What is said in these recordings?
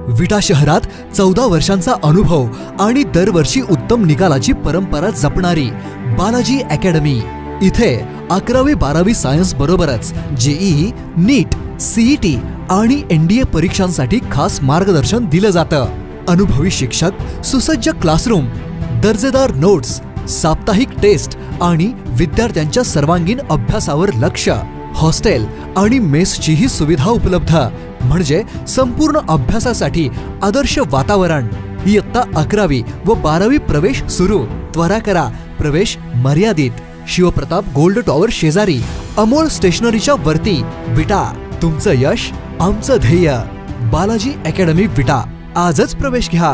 विटा शहरात 14 वर्षांचा अनुभव आणि दरवर्षी उत्तम निकालाची परंपरा जपणारी बालाजी अकॅडमी। इथे 11वी-12वी सायन्स बरोबरच जेईई, नीट, सीईटी आणि एनडीए परीक्षांसाठी खास मार्गदर्शन दिलं जातं। अनुभवी शिक्षक, सुसज्ज क्लासरूम, दर्जेदार नोट्स, साप्ताहिक टेस्ट आणि विद्यार्थ्यांच्या सर्वांगीण अभ्यासावर लक्ष। हॉस्टेल आणि मेसचीही सुविधा उपलब्ध, म्हणजे संपूर्ण अभ्यासासाठी आदर्श वातावरण। इयत्ता 11वी व 12वी प्रवेश सुरू। त्वरा करा, प्रवेश मर्यादित। शिवप्रताप गोल्ड टॉवर शेजारी, अमोल स्टेशनरीच्या वरती, विटा। तुमचं यश आमचं ध्येय। बालाजी अकॅडमी विटा, आजच प्रवेश घ्या।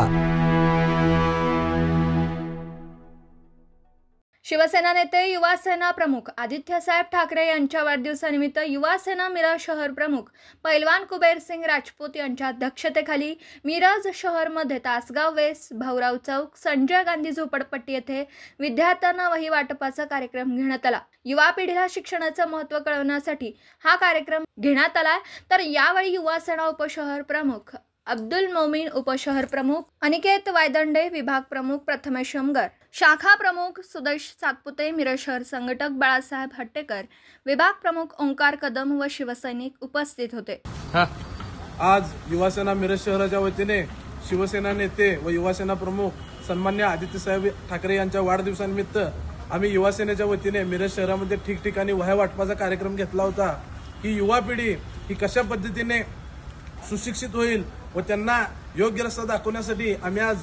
शिवसेना नेते युवा सेना प्रमुख आदित्यसाहेब ठाकरे यांच्या वाढदिवसानिमित्त युवा सेना मिरज शहर प्रमुख पैलवान कुबेर सिंग राजपूत यांच्या अध्यक्षतेखाली मिरज शहरमध्ये तासगाव वेस्ट, भाऊराव चौक, संजय गांधी झोपडपट्टी येथे विद्यार्थ्यांना वही वाटपाचा कार्यक्रम घेण्यात आला। युवा पिढीला शिक्षणाचं महत्त्व कळवण्यासाठी हा कार्यक्रम घेण्यात आला। तर यावेळी युवा सेना उपशहर प्रमुख अब्दुल मोमीन, उपशहर प्रमुख अनिकेत वायदंडे, विभाग प्रमुख प्रथमेश शमगर, शाखा प्रमुख सुदेश सातपुते, मिरज शहर संघटक बाळासाहेब हट्टेकर, विभाग प्रमुख ओंकार कदम व शिवसैनिक उपस्थित होते। आज युवासेना मिरज शहराच्या वतीने शिवसेना नेते व युवासेना प्रमुख सन्मान्य आदित्यसाहेब ठाकरे यांच्या वाढदिवसानिमित्त आम्ही युवासेनेच्या वतीने मिरज शहरामध्ये ठिकठिकाणी वह्या वाटपाचा कार्यक्रम घेतला होता। ही युवा पिढी ही कशा पद्धतीने सुशिक्षित होईल व त्यांना योग्य रस्ता दाखवण्यासाठी आम्ही आज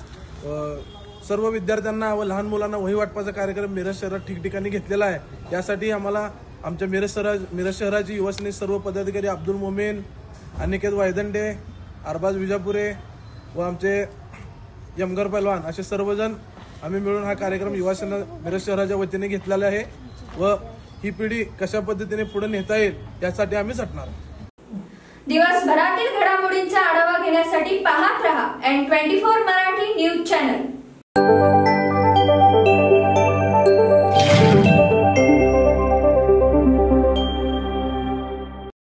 सर्व विद्यार्थ्यांना व लहान मुलांना वही वाटपाचा कार्यक्रम मिरज शहरात ठिकठिकाणी घेतलेला आहे। यासाठी आम्हाला आमच्या मिरज शहराची युवासेनेचे सर्व पदाधिकारी अब्दुल मोमीन, अनिकेत वायदंडे, अरबाज विजापुरे व आमचे यमगर पैलवान असे सर्वजण आम्ही मिळून हा कार्यक्रम युवासेना मिरज शहराच्या वतीने घेतलेला आहे व ही पिढी कशा पद्धतीने पुढे नेता येईल यासाठी आम्ही झटणार। दिवसभरातील घडामोडींचा आढावा घेण्यासाठी पाहत रहा N24 मराठी न्यूज चॅनल।